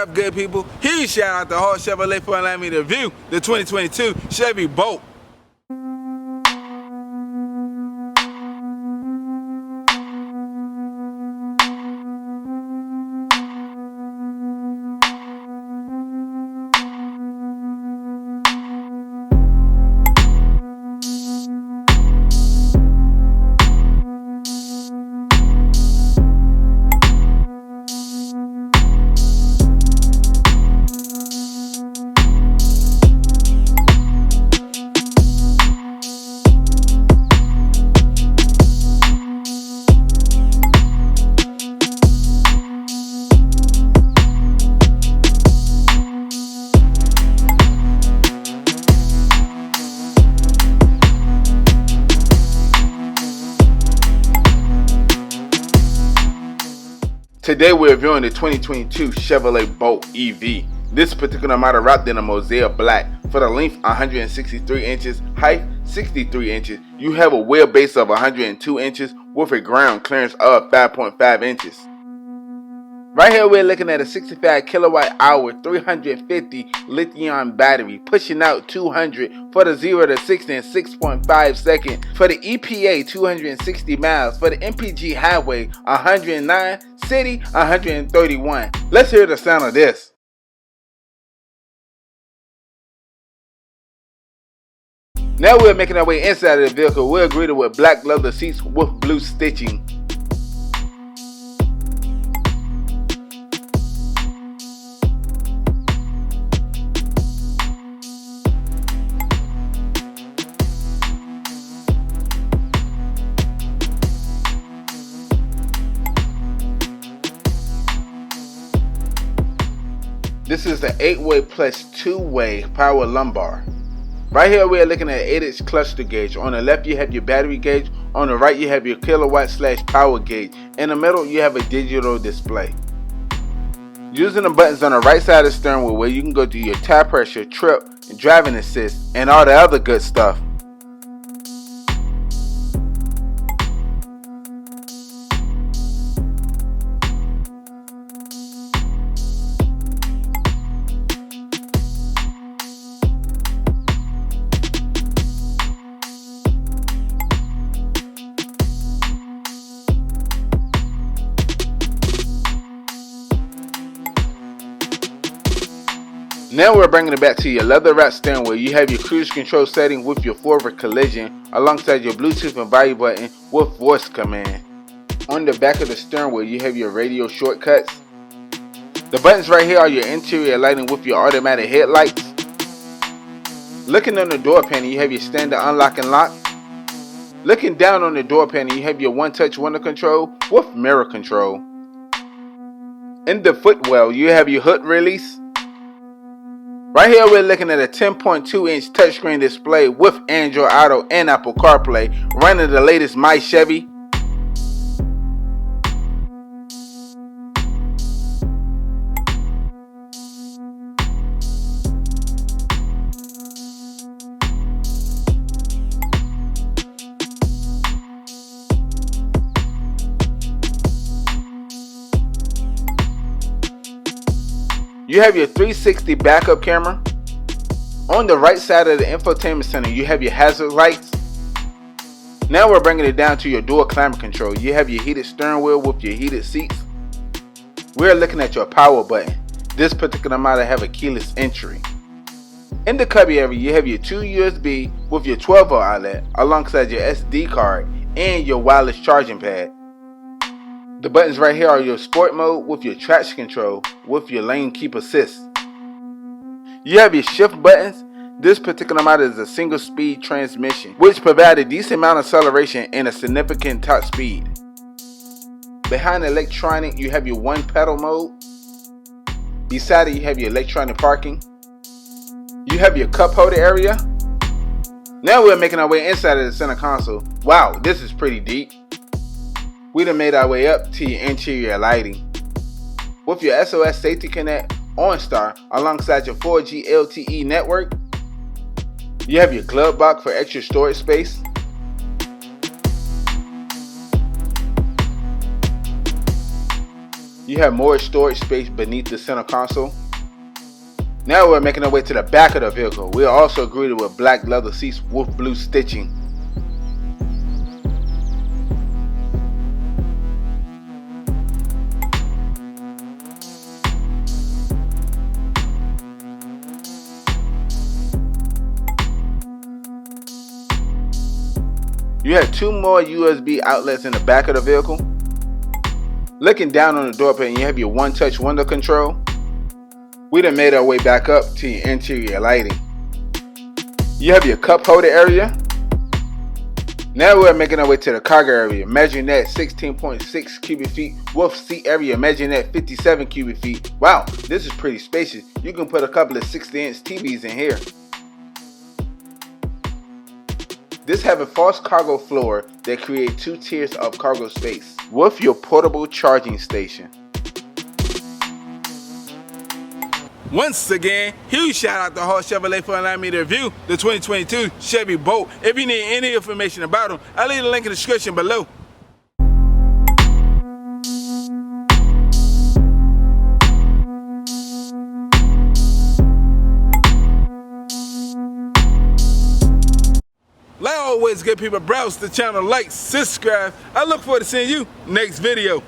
up, good people? Huge shout out to Hall Chevrolet for allowing me to review the 2022 Chevy Bolt. Today we're reviewing the 2022 Chevrolet Bolt EV. This particular model wrapped in a mosaic black. For the length 163 inches, height 63 inches. You have a wheelbase of 102 inches with a ground clearance of 5.5 inches. Right here we're looking at a 65 kilowatt hour 350 lithium battery pushing out 200 for the 0 to 60 in 6.5 seconds. For the EPA 260 miles. For the MPG highway 109, city 131. Let's hear the sound of this. Now we're making our way inside of the vehicle. We're greeted with black leather seats with blue stitching. This is the 8-way plus 2-way power lumbar. Right here we are looking at an 8-inch cluster gauge. On the left you have your battery gauge. On the right you have your kilowatt/power gauge. In the middle you have a digital display. Using the buttons on the right side of the steering wheel where you can go to your tire pressure, trip, driving assist, and all the other good stuff. Now we're bringing it back to your leather wrapped steering wheel. You have your cruise control setting with your forward collision alongside your Bluetooth and volume button with voice command. On the back of the steering wheel you have your radio shortcuts. The buttons right here are your interior lighting with your automatic headlights. Looking on the door panel you have your standard unlock and lock. Looking down on the door panel you have your one-touch window control with mirror control. In the footwell you have your hood release. Right here we're looking at a 10.2-inch touchscreen display with Android Auto and Apple CarPlay running the latest My Chevy. You have your 360 backup camera. On the right side of the infotainment center, you have your hazard lights. Now we're bringing it down to your dual climate control. You have your heated steering wheel with your heated seats. We're looking at your power button. This particular model have a keyless entry. In the cubby area, you have your 2 USB with your 12-volt outlet alongside your SD card and your wireless charging pad. The buttons right here are your sport mode with your traction control with your lane keep assist. You have your shift buttons. This particular model is a single speed transmission which provides a decent amount of acceleration and a significant top speed. Behind the electronic you have your one pedal mode. Beside it you have your electronic parking. You have your cup holder area. Now we're making our way inside of the center console. Wow, this is pretty deep. We done made our way up to your interior lighting. With your SOS Safety Connect OnStar alongside your 4G LTE network. You have your glove box for extra storage space. You have more storage space beneath the center console. Now we're making our way to the back of the vehicle. We are also greeted with black leather seats with blue stitching. You have 2 more USB outlets in the back of the vehicle. Looking down on the door pane, you have your one-touch window control. We done made our way back up to your interior lighting. You have your cup holder area. Now we're making our way to the cargo area, measuring that 16.6 cubic feet, with seat area measuring that 57 cubic feet. Wow, this is pretty spacious. You can put a couple of 60-inch TVs in here. This has a false cargo floor that creates 2 tiers of cargo space with your portable charging station. Once again, huge shout out to Hall Chevrolet for allowing me to review the 2022 Chevy Bolt. If you need any information about them, I'll leave the link in the description below. Like always, good people, browse the channel, like, subscribe. I look forward to seeing you next video.